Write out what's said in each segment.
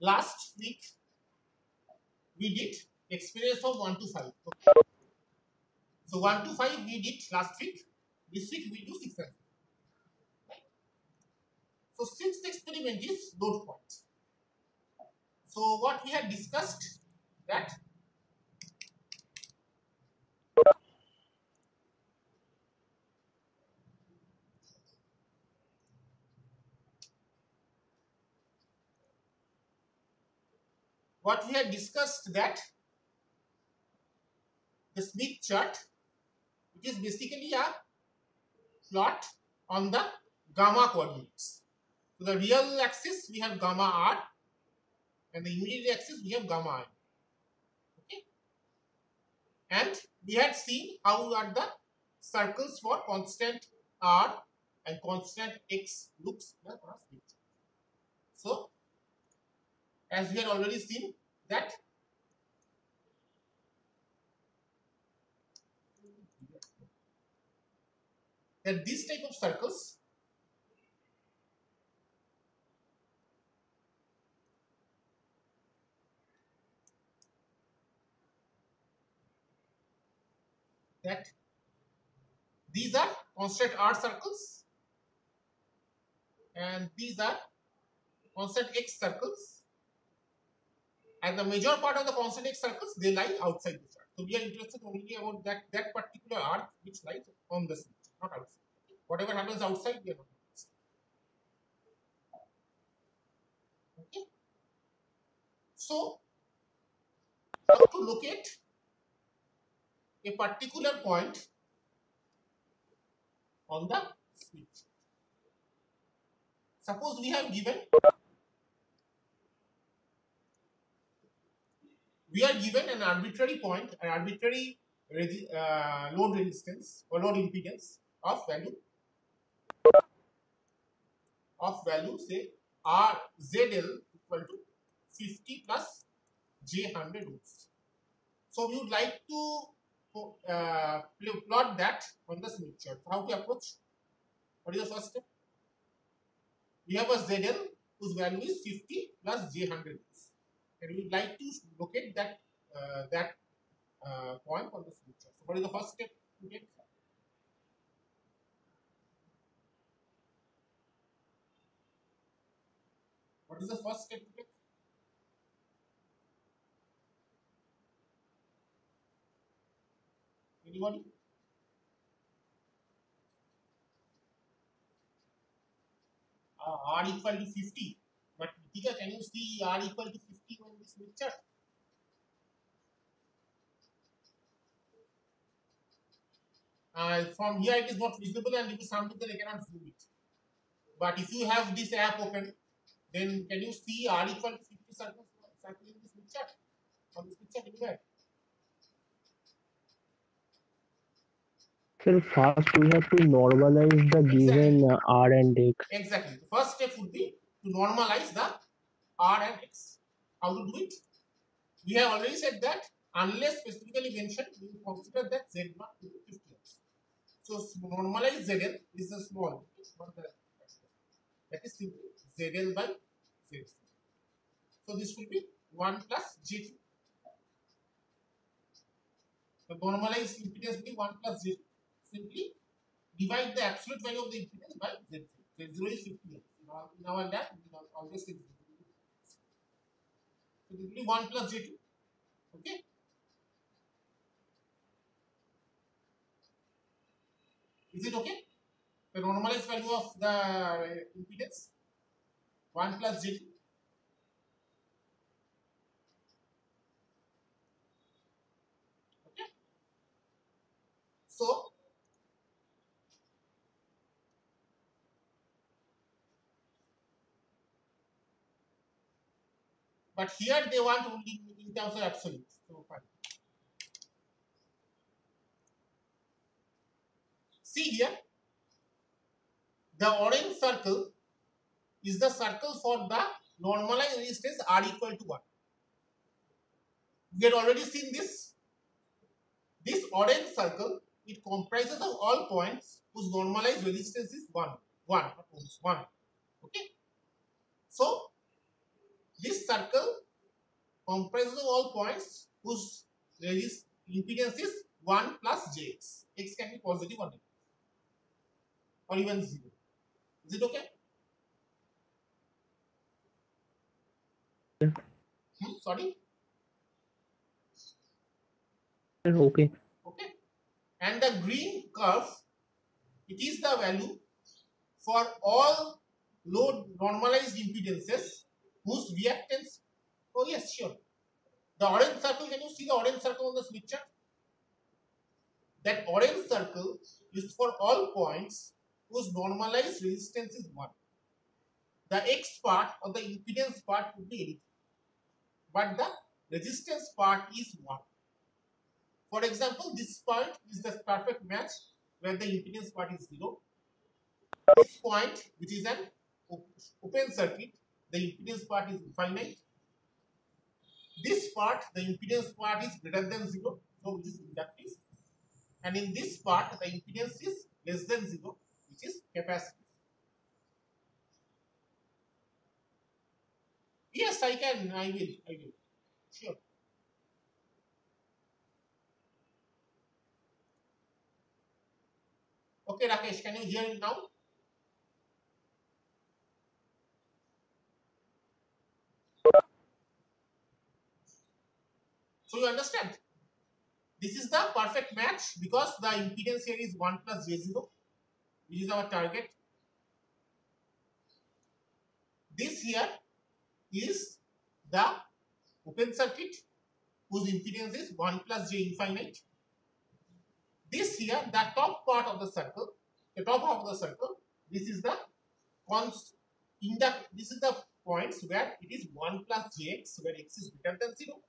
last week we did experience of 1 to 5. Okay. So 1 to 5 we did last week. This week we do 6 and 7. Right? So sixth experiment is load point. So what we had discussed that the Smith chart, it is basically a plot on the gamma coordinates. So the real axis we have gamma r and the immediate axis we have gamma I. Okay. And we had seen how are the circles for constant r and constant x looks on a Smith chart. So as we had already seen that this type of circles that these are constant r circles and these are constant x circles, and the major part of the constant x circles they lie outside the chart. So we are interested only about that particular arc which lies on the Smith, not outside. Whatever happens outside we are not interested. Okay. So how to locate a particular point on the Smith? Suppose we are given an arbitrary point, an arbitrary load resistance or load impedance of value say R ZL equal to 50 plus J 100 ohms. So we would like to plot that on the Smith chart. How to approach? What is the first step? We have a ZL whose value is 50 plus J 100 ohms, and we would like to locate that point on the Smith chart. So what is the first step to take? What is the first step to take? Anybody? R equal to 50. But Ritika, can you see R equal to 50 on this Smith chart? From here it is not visible, and it is something that I cannot zoom it. But if you have this app open, then can you see R equal to 50 circles in this Smith chart? On this Smith chart anywhere? So first we have to normalize the given R and X. Exactly. The first step would be to normalize the R and X. How to do it? We have already said that unless specifically mentioned, we will consider that Z naught to be 50. So normalized ZL is a small, not the that is simply ZL by ZC. So this will be 1 plus J2. The normalized impedance will be 1 plus J2. Simply divide the absolute value of the impedance by Z0. Z0 is 50. In our lab, we always say Z0. So this will be 1 plus J2. Okay. Is it okay? The normalized value of the impedance 1 plus J2. Okay. So but here they want only in terms of absolute. So fine. See here, the orange circle is the circle for the normalized resistance R equal to 1. We had already seen this. This orange circle, it comprises of all points whose normalized resistance is 1. Okay. So This circle comprises of all points whose impedance is 1 plus jx. X can be positive or negative, or even 0. Is it okay? Yeah. Sorry? Okay. Okay. And the green curve, it is the value for all load normalized impedances whose reactance. Oh yes, sure. The orange circle, can you see the orange circle on the Smith chart? That orange circle is for all points whose normalized resistance is 1. The X part or the impedance part could be anything, but the resistance part is 1. For example, this point is the perfect match where the impedance part is 0. This point, which is an open circuit, the impedance part is infinite. This part, the impedance part is greater than 0, so which is inductive. And in this part, the impedance is less than 0, which is capacitive. Yes, I can. I will. Sure. Okay, Rakesh, can you hear it now? So you understand? This is the perfect match because the impedance here is 1 plus J0, which is our target. This here is the open circuit whose impedance is 1 plus J infinite. This here, the top part of the circle, this is the const this is the points where it is 1 plus Jx, where x is greater than 0.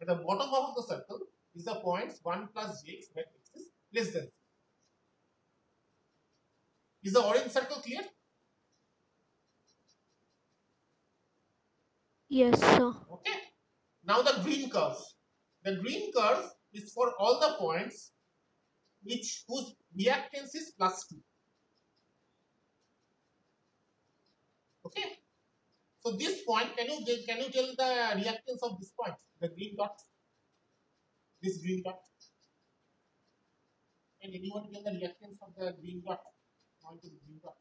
At the bottom half of the circle is the points 1 plus Jx, where x is less than 0. Is the orange circle clear? Yes, sir. Okay. Now the green curve. The green curve is for all the points whose reactance is plus 2. Okay. So this point, can you tell the reactance of this point? The green dot. This green dot. Can anyone tell the reactance of the green dot? Point to the green dot.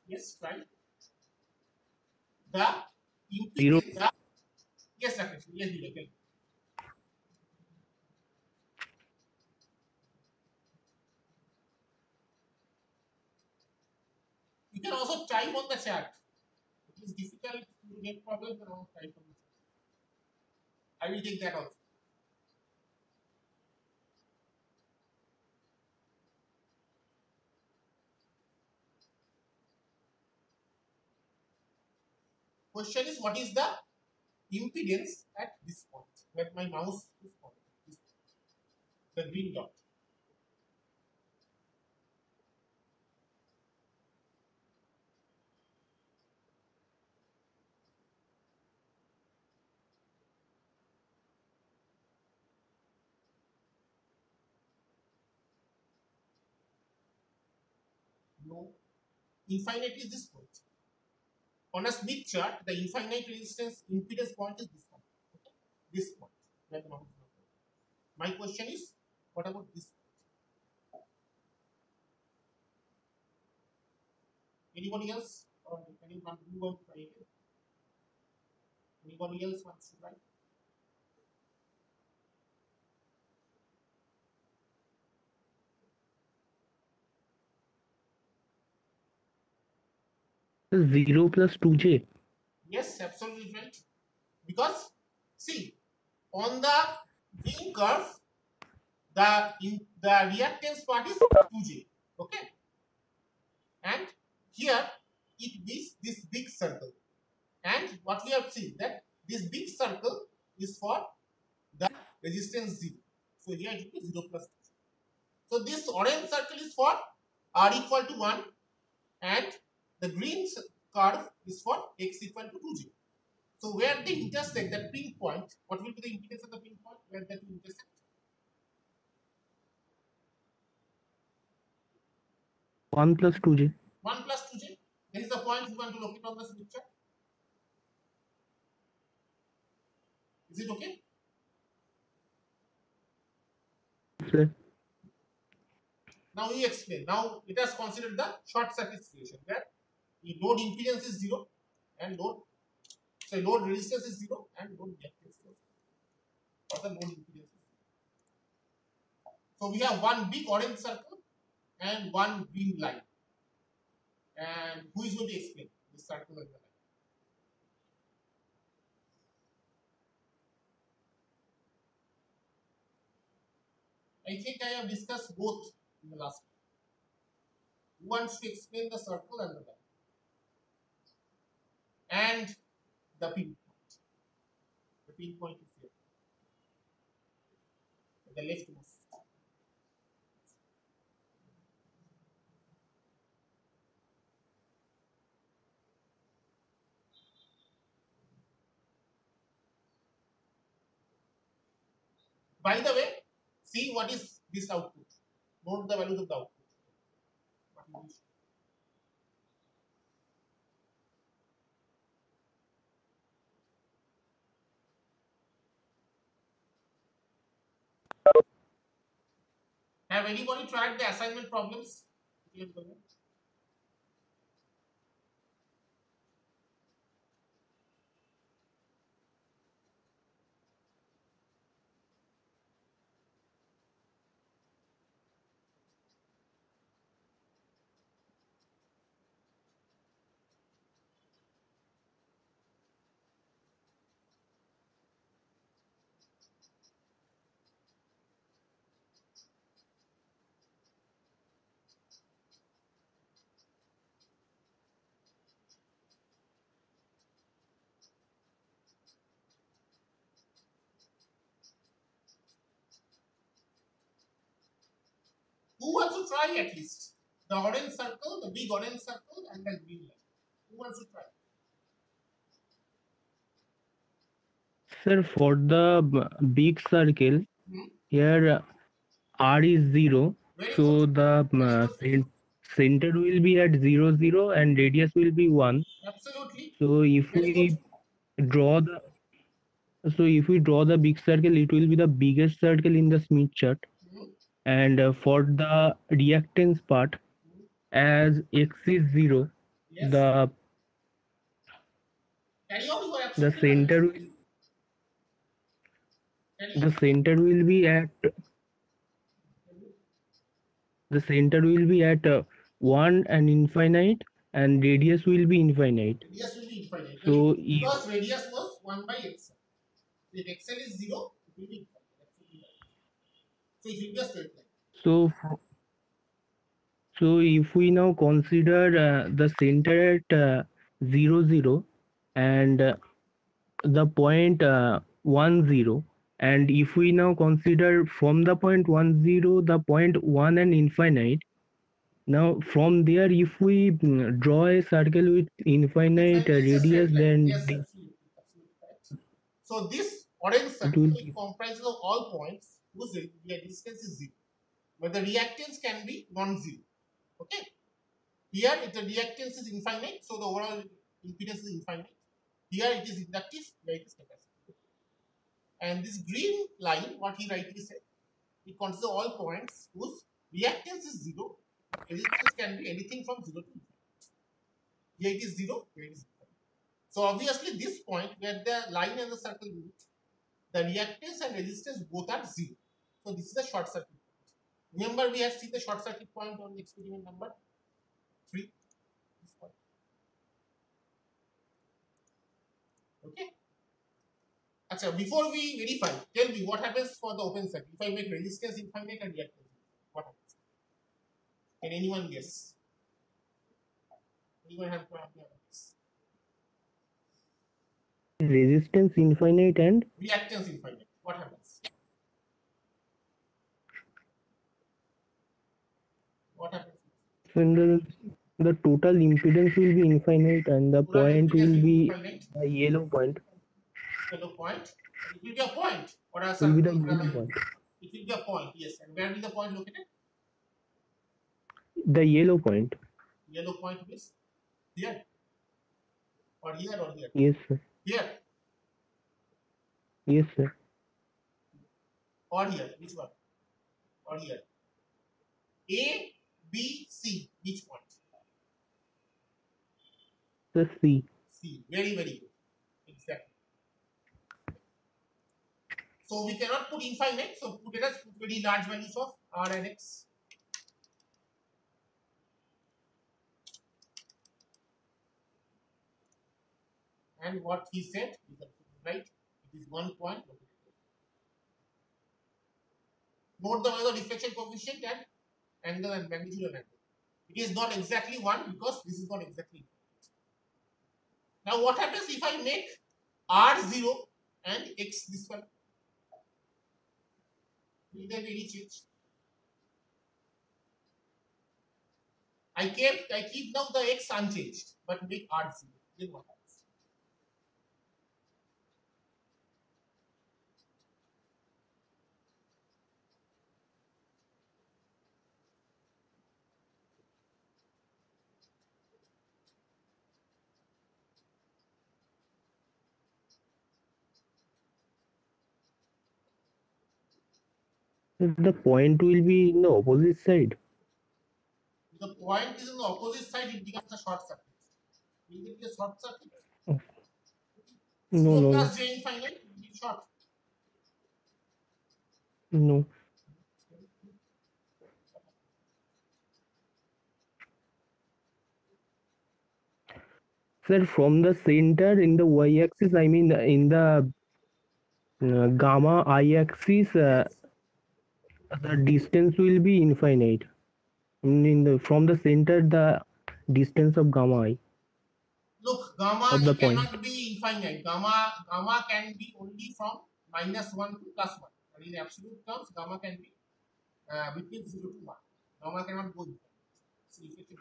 Yes, right. The Zero. impedance. Yes, Rakesh. Yes, Vivek. You can also type on the chat. It is difficult to get problems around type on the chat. I will take that also. Question is, what is the impedance at this point? Where my mouse is pointing. The green dot. No. Infinite is this point. On a Smith chart, the infinite resistance impedance point is this one. Okay? This point. Where the mouse is not pointing. My question is, what about this point? Anybody else? Or anyone who wants to write it? Anybody else wants to write? Zero plus 2J. Yes, absolutely right. Because see, on the green curve, the reactance part is 2J. Okay, and here it is this big circle. And what we have seen that this big circle is for the resistance 0. So here it is 0 plus 2. So this orange circle is for R equal to 1, and the green curve is for x equal to 2, 0. So where they intersect, that pink point, what will be the impedance of the pink point where that will intersect? 1 plus 2j. 1 plus 2j. That is the point we want to locate on the Smith chart. Is it okay? Sir. Now you explain. Now it has considered the short circuit situation where the load impedance is 0 and load resistance is 0 and load reactance is 0. Or the load impedance is 0. So we have one big orange circle and one green line. And who is going to explain this circle and the line? I think I have discussed both in the last one. Who wants to explain the circle and the line? And the pin point. The pin point is here. The leftmost. By the way, see what is this output. Note the values of the output. Have anybody tried the assignment problems? Who wants to try at least? The orange circle, the big orange circle, and the green line. Who wants to try? Sir, for the big circle, here R is 0. Very So good. the center will be at 0, 0 and radius will be 1. Absolutely. So if Very we good. draw the big circle, it will be the biggest circle in the Smith chart. And for the reactance part, as x is 0, Yes. Carry on, you are the absolutely right. center will be at 1 and infinite, and radius will be infinite. Radius will be infinite. So because radius was 1 by xl. If xl is 0, it will be infinite. So it will be a straight line. So if we now consider the center at 0, 0 and the point 1, 0, and if we now consider from the point 1, 0, the point 1 and infinite, now from there if we draw a circle with infinite radius, then yes, absolutely correct. So this orange circle comprises of all points whose distance is 0, but the reactance can be non-zero. Okay, here the reactance is infinite, so the overall impedance is infinite. Here it is inductive, here it is capacitive. And this green line, what he rightly said, it consists of all points whose reactance is 0. Resistance can be anything from 0 to infinite. Here it is 0, here it is infinite. So obviously this point where the line and the circle meet, the reactance and resistance both are 0. So this is a short circuit point. Remember we have seen the short circuit point on experiment number 3. This point. Okay. Achha, before we verify, tell me what happens for the open circuit. If I make resistance infinite and reactance, what happens? Can anyone guess? Anyone have to guess? Resistance infinite and reactance infinite. What happens? What happens? The total impedance will be infinite and the Total point impedance will will be be infinite. the yellow point. Yellow point. It will be a point or a Will be circle. the yellow point. It will be a point, yes. And where will the point located? The yellow point. Yellow point is here. Or here or here. Yes, sir. Here. Yes, sir. Or here. Which one? Or here. A, B, C. Which point? The C. C. Very, very good. Exactly. So we cannot put infinite. So let us put very large values of R and X. And what he said is right. It is 1 point. Note the value of reflection coefficient and angle and magnitude of angle. It is not exactly 1 because this is not exactly 1. Now what happens if I make R0 and X this one? Will there be any change? I keep now the X unchanged, but make R0. Then what happens? The point will be in the opposite side. If the point is on the opposite side, it becomes a short circuit. Will it be a short circuit? No, 0 no, plus J infinite will be short. no. Sir, from the center in the y-axis, I mean in the gamma I-axis, the distance will be infinite. From the center, the distance of gamma I Look, gamma of the point. cannot be infinite. Gamma can be only from -1 to +1. And in absolute terms, gamma can be between 0 to 1. Gamma cannot go infinite.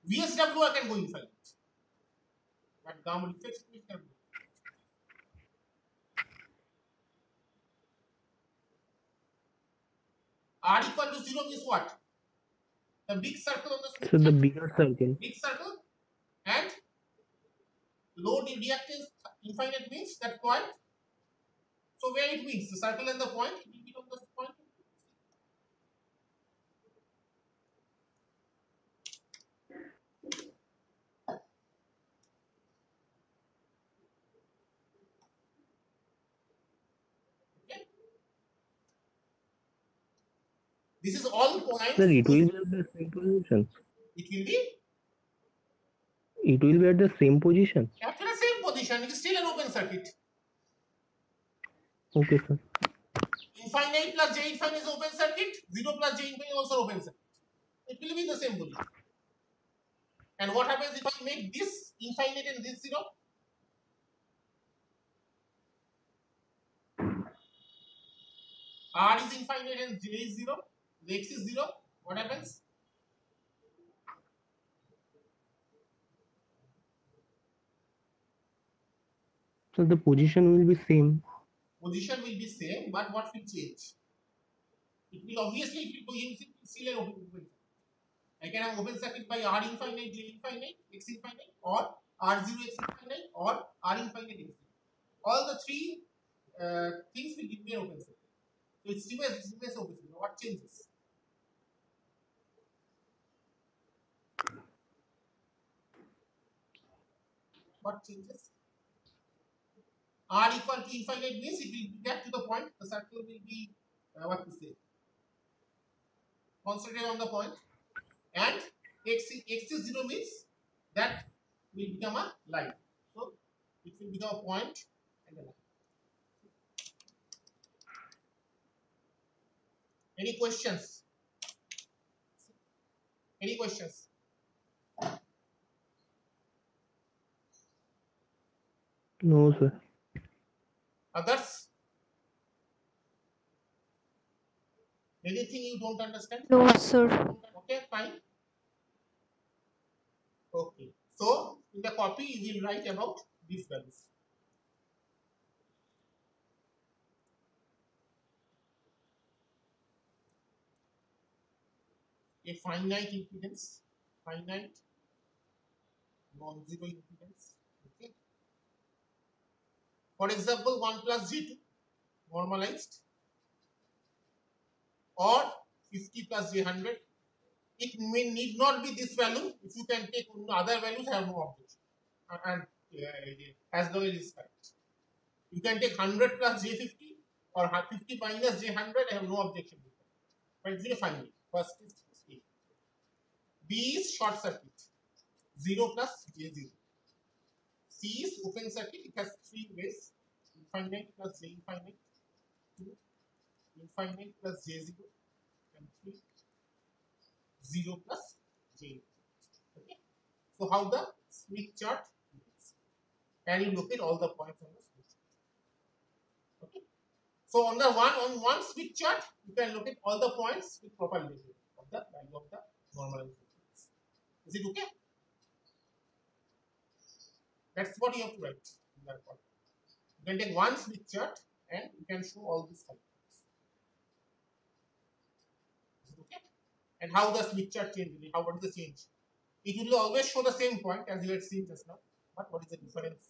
VSWR can go infinite. But gamma reflection can go. R equal to 0 means what? The big circle on the So smooth the chart, bigger circle. big circle, and low reactance infinite means that point. So where it means the circle and the point, it will be on the point. Okay. This is all points. Sir, it will be at the same position. It will be It will be at the same position. at the same position. It is still an open circuit. Okay, sir. Infinite plus J infinite is open circuit. 0 plus J infinite is also open circuit. It will be the same position. And what happens if I make this infinite and this 0? R is infinite and J is 0. The X is 0. What happens? So the position will be same. Position will be same, but what will change? It will obviously it will go still an open circuit. I can have open circuit by R infinite, J infinite, X infinite, or R0 X infinite, or R infinite X infinite. All the three things will give me an open circuit. So it's remains open circuit. What changes? What changes? R equal to infinite means it will get to the point, the circle will be what to say, concentrated on the point, and x is 0 means that will become a line. So it will become a point and a line. Any questions? Any questions? No, sir. Others? Anything you don't understand? No, sir. Okay, fine. in the copy you will write about these values. A finite impedance, finite non-zero impedance. Okay. For example, 1 plus J2 normalized, or 50 plus J100. It may need not be this value. If you can take other values, I have no objection. And as long as it is correct. You can take 100 plus J50 or 50 minus J100, I have no objection with that. But it's a finite. First is A. B is short circuit, 0 plus J0. C is open circuit, it has 3 ways, infinite plus J infinite, 2, infinite plus J0, and 3, 0 plus J. Okay. So how the Smith chart is. And you look at all the points on the Smith chart. Okay. So on one Smith chart, you can look at all the points with proper measurement of the value of the normalized frequency. Is it okay? That's what you have to write in that part. You can take one Smith chart and you can show all these 5 points. Is it okay? And how the Smith chart changes? What is the change? It will always show the same point as you had seen just now. But what is the difference?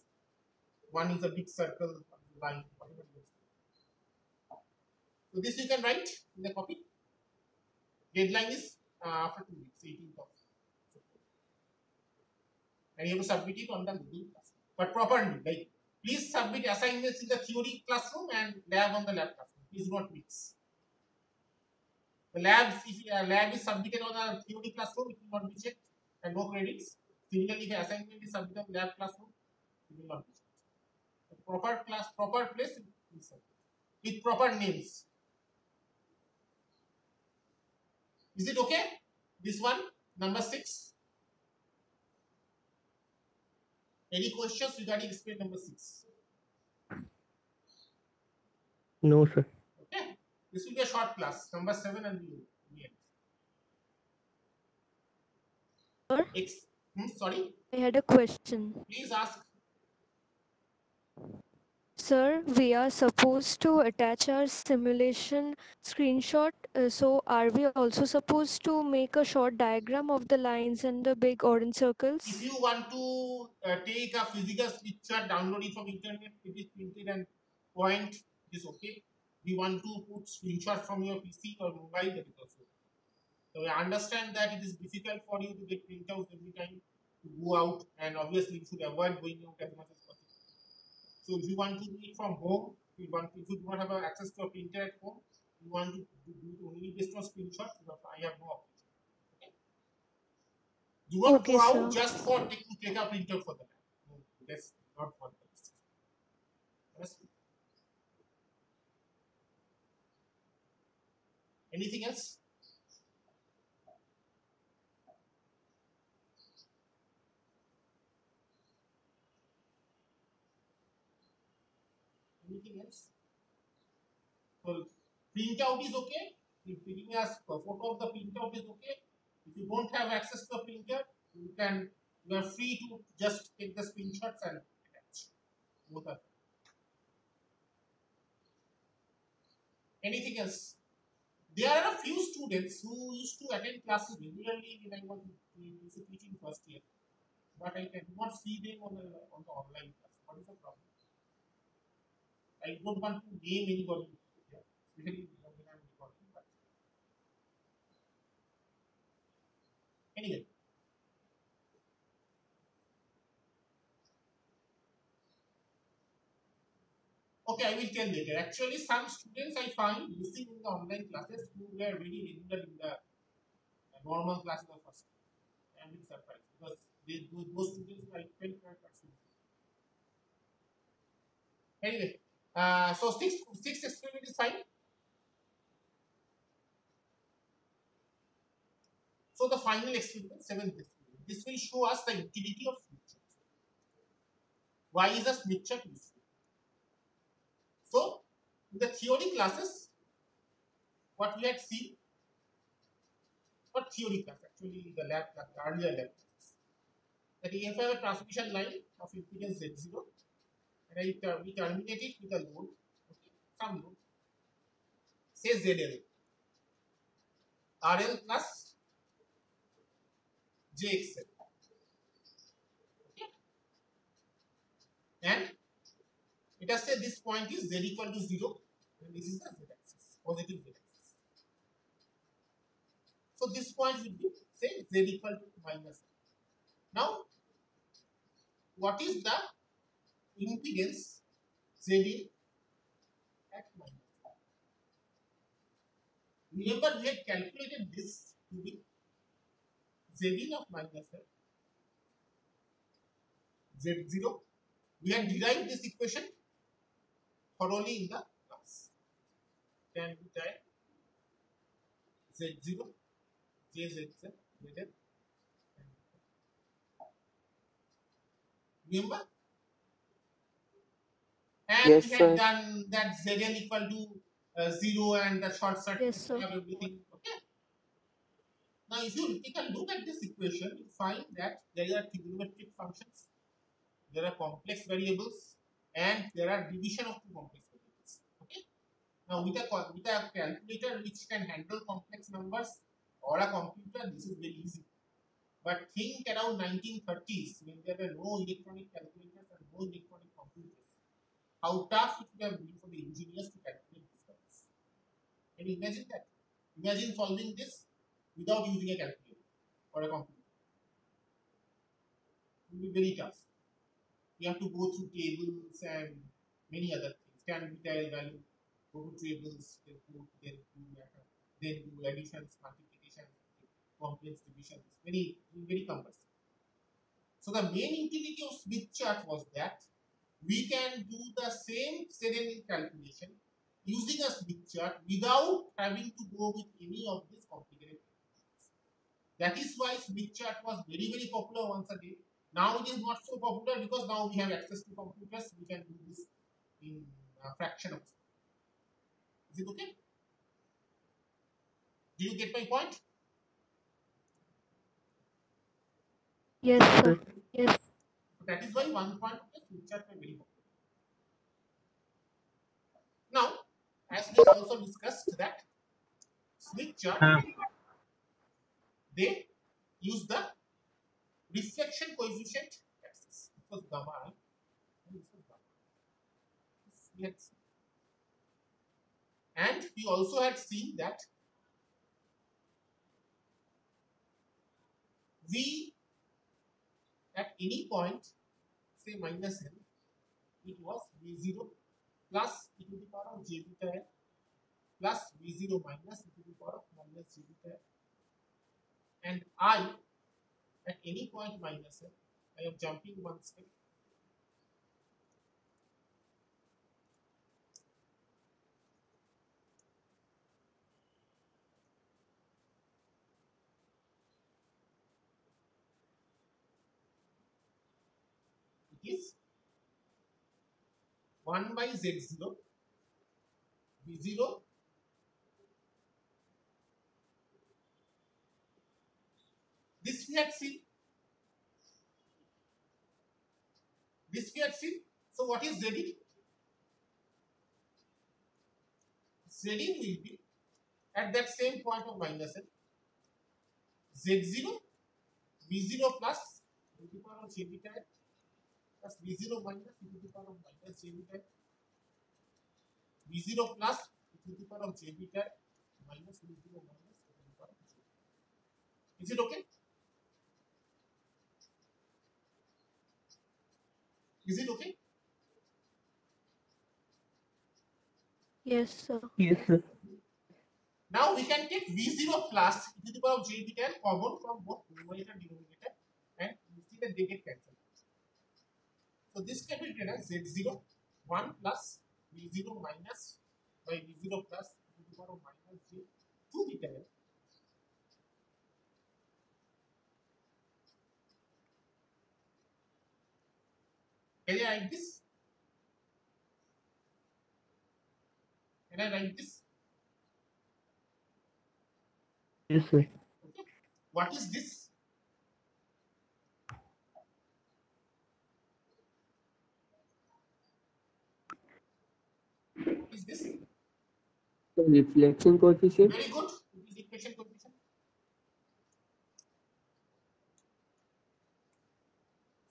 One is a big circle line. Whatever it is. So this you can write in the copy. Deadline is after 2 weeks, 18th of September. And you have to submit it on the Google Classroom. But properly, like please submit assignments in the theory classroom and lab on the lab classroom. Please do not mix. The labs, if a lab is submitted on a theory classroom, it will not be checked and no credits. Similarly, if an assignment is submitted on lab classroom, it will not be checked. The proper class, proper place with proper names. Is it okay? This one, number 6. Any questions regarding experiment number 6? No, sir. Okay. This will be a short class, number 7 and we end. Sir? Sorry? I had a question. Please ask. Sir, we are supposed to attach our simulation screenshot. So are we also supposed to make a short diagram of the lines and the big orange circles? If you want to take a physical picture, download it from internet, it is printed and point, it is okay. If you want to put screenshot from your PC or mobile, that is also okay. So I understand that it is difficult for you to get printouts every time to go out, and obviously you should avoid going out as much as possible. So if you want to do it from home, if you do not have access to a printer at home, you want to do it only based on screenshots, I have no option. Okay? Do not Okay, go out sir. just for to take a printer for that. No, that's not for this. Understood? Anything else? Anything else? So printout is okay. If giving us a photo of the printout is okay. If you don't have access to a printer, you are free to just take the screenshots and attach. Both are. Anything else? There are a few students who used to attend classes regularly when I was teaching first year, but I cannot see them on the online class. What is the problem? I don't want to name anybody here, especially when I'm recording. But anyway, okay, I will tell later. Actually, some students I find missing in the online classes who were very regular in the normal classes of first. I'm really surprised because those students I felt were participating. Anyway, so six experiment is fine. So the final experiment, 7th experiment, this will show us the utility of Smith chart. Why is a Smith chart useful? So in the theory classes, what we had seen, not theory class, actually the lab class, the earlier lab classes. that if I have a transmission line of impedance Z0 and we terminate it with a load, okay, some load, say ZL, RL plus JXL, okay, and let us say this point is Z equal to 0 and this is the Z axis, positive Z axis. So this point will be, say, Z equal to minus. Now, what is the impedance ZL at minus? Remember, we had calculated this to be ZL of minus Z0. We had derived this equation thoroughly in the class. Then we type Z0, JZL, ZL. Remember? And Yes, we had sir. done that ZL equal to 0 and the short circuit, Yes, sir. everything. Okay. Now, if you take a look at this equation, you find that there are trigonometric functions, there are complex variables, and there are division of two complex variables. Okay. Now, with a calculator which can handle complex numbers or a computer, this is very easy. But think around 1930s when there were no electronic calculators and no electronic computers, how tough it would have been for the engineers to calculate these values. Can you imagine that? Imagine solving this without using a calculator or a computer. It will be very tough. You have to go through tables and many other things. Can be tile value, go to tables, then do additions, multiplications, complex divisions. Very cumbersome. So the main utility of Smith chart was that we can do the same Serenian calculation using a Smith chart without having to go with any of these complicated calculations. That is why Smith chart was very popular once a day. Now it is not so popular because now we have access to computers. We can do this in a fraction of time. Is it okay? Do you get my point? Yes, sir. Yes. So that is why one point of the Smith chart are very popular. Now, as we have also discussed that Smith chart, they use the reflection coefficient axis. It was gamma I and this was gamma. We had seen. And we also had seen that V at any point, say minus L, it was V0 plus e to the power of j beta L plus V0 minus e to the power of minus j beta L. And I at any point minus L, I am jumping one step. It is 1 by Z0, V0 this we had seen. This we had seen. So what is Zin? Zin will be at that same point of minus L. Z0, V0 plus e to the power of j beta L plus V0 minus e to the power of minus j beta L. V0 plus e to the power of j beta L minus V0 minus e to the power of j beta L. Is it okay? Is it okay? Yes, sir. Yes, sir. Now we can take V0 plus e to the power of j beta L common from both numerator and denominator, and you see that they get cancelled. So this can be written as Z0 1 plus V0 minus by V0 plus e to the power of minus j 2 beta L. Can I write this? Can I write this? Yes, sir. Okay. What is this? The reflection coefficient. Very good. It is reflection coefficient.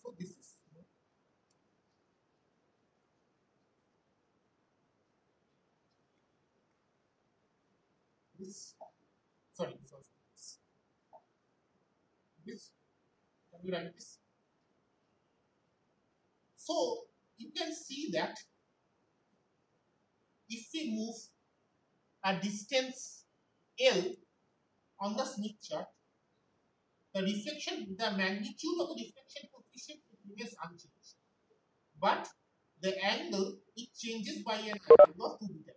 So this is this. Sorry, this was this. This. Can we write this? So you can see that if we move a distance L on the Smith chart, the magnitude of the reflection coefficient remains unchanged, but the angle it changes by an angle of 2 beta.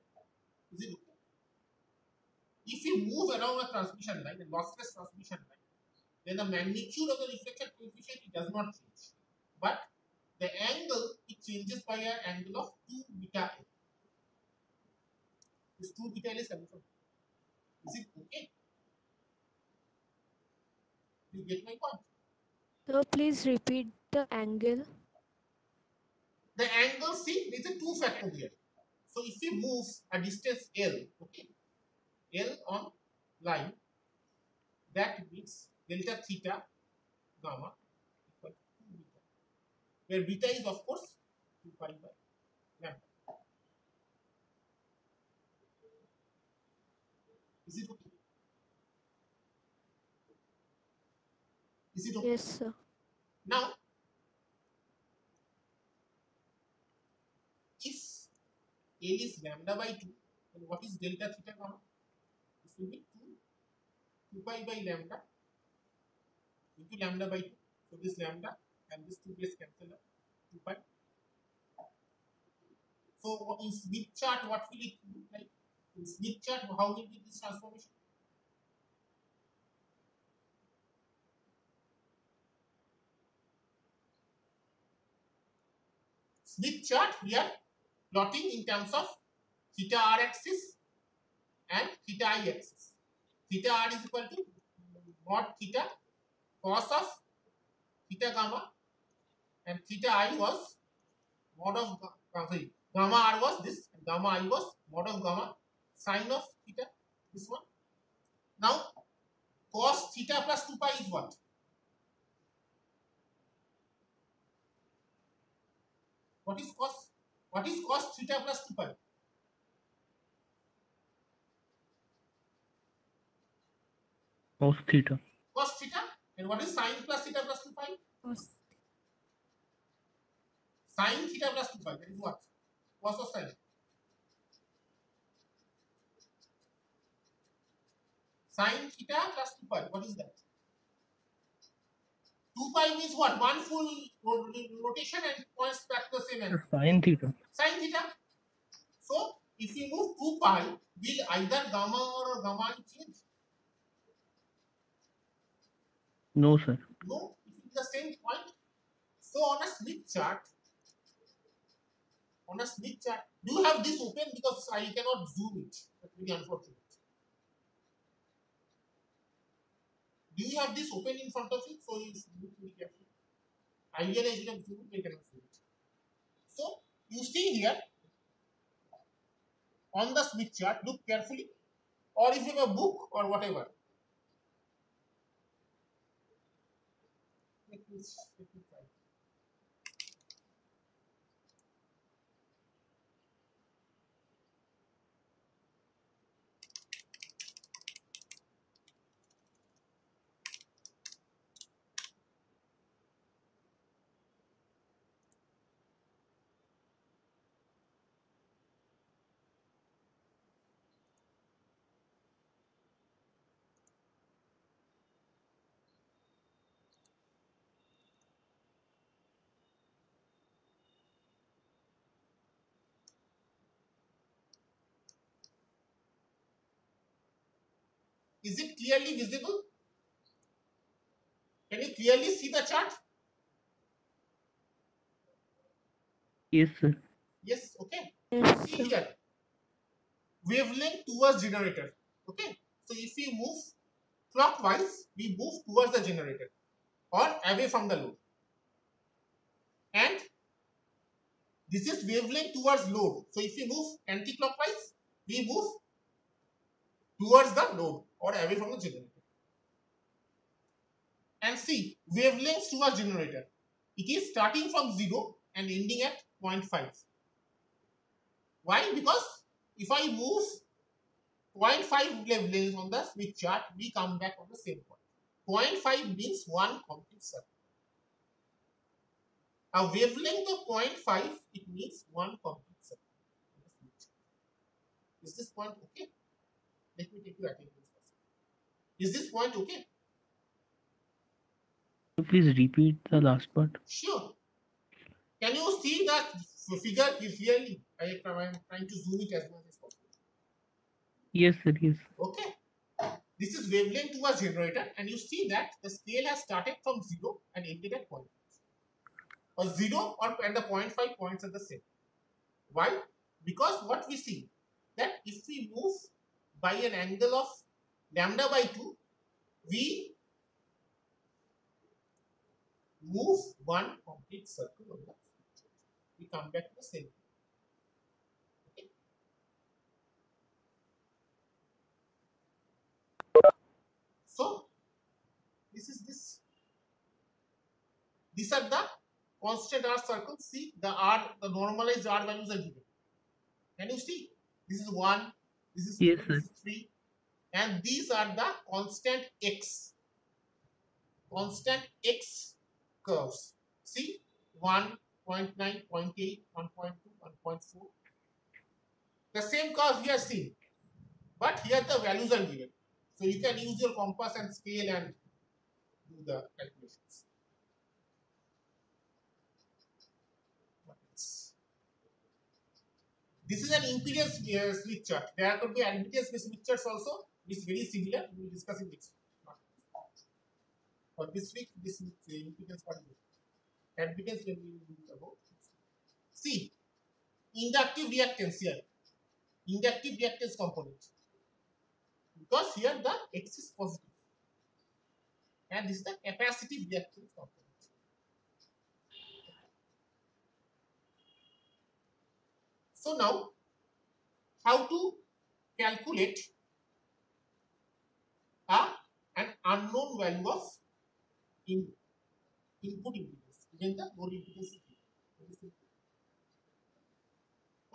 Is it okay? If you move along a transmission line, a lossless transmission line, then the magnitude of the reflection coefficient it does not change, but the angle it changes by an angle of 2 beta L. This 2 beta L is coming from. Is it okay? You get my point? So please repeat the angle. The angle, see, there is a 2 factor here. So if we move a distance L, okay, L on line, that means delta theta gamma equal to 2 beta, where beta is of course 2 pi by lambda. Is it okay? Is it okay? Yes, sir. Now, if L is lambda by 2, then what is delta theta gamma? This will be 2 pi by lambda into lambda by 2. So this lambda and this 2 gets cancelled out, 2 pi. So in Smith chart, what will it look like? In Smith chart, how will be this transformation? Smith chart, we are plotting in terms of theta r axis and theta I axis. Theta r is equal to mod theta cos of theta gamma, and theta I was mod of gamma r was this, and gamma I was mod of gamma sine of theta, this one. Now cos theta plus 2 pi is what? What is cos? What is cos theta plus 2 pi? Cos theta. Cos theta. And what is sine plus theta plus 2 pi? Sine theta plus 2 pi. That is what? Cos of sine. Sine theta plus 2 pi. What is that? 2 pi means what? One full rotation and points back to the same angle. Sine theta. Sine theta. So if we move 2 pi, will either gamma or gamma change? No, sir. No, it is the same point. So on a Smith chart, do you have this open? Because I cannot zoom it. That's very unfortunate. Do you have this open in front of you? So you should look very carefully. Ideally, I should have zoomed it, I cannot zoom it. So you see here on the Smith chart, look carefully, or if you have a book or whatever. Let me try. Is it clearly visible? Can you clearly see the chart? Yes, sir. Yes, okay. Yes, See sir. here. Wavelength towards generator. Okay. So if we move clockwise, we move towards the generator or away from the load. And this is wavelength towards load. So if we move anti-clockwise, we move towards the load or away from the generator. And see, wavelengths to a generator. It is starting from 0 and ending at 0.5. Why? Because if I move 0.5 wavelengths on the Smith chart, we come back on the same point. 0.5 means one complete circle. A wavelength of 0.5, it means one complete circle. Is this point okay? Let me take your attendance first. Is this point okay? Please repeat the last part. Sure. Can you see the figure clearly? I am trying to zoom it as much as possible. Yes, it is. Okay. This is wavelength to a generator, and you see that the scale has started from 0 and ended at 0.5. Or 0 and the 0.5 points are the same. Why? Because what we see that if we move by an angle of lambda by 2, we move one complete circle on the picture. We come back to the same thing. Okay. So this is this. These are the constant R circles. See the normalized R values are given. Can you see? This is 1, this is 2, Yes, this is 3, and these are the constant X curves. See 1, 0.9, 0.8, 1.2, 1.4. The same curves we are seeing, but here the values are given. So you can use your compass and scale and do the calculations. This is an impedance Smith chart. There could be admittance Smith charts also. It's very similar. We will discuss in next week. For this week, this impedance part is admittance when we will do about. See, inductive reactance here. Inductive reactance component. Because here the X is positive. And this is the capacitive reactance component. So now, how to calculate an unknown value of input impedance, even the load impedance.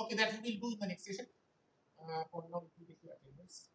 Okay, that we will do in the next session. For now, we will take your attendance.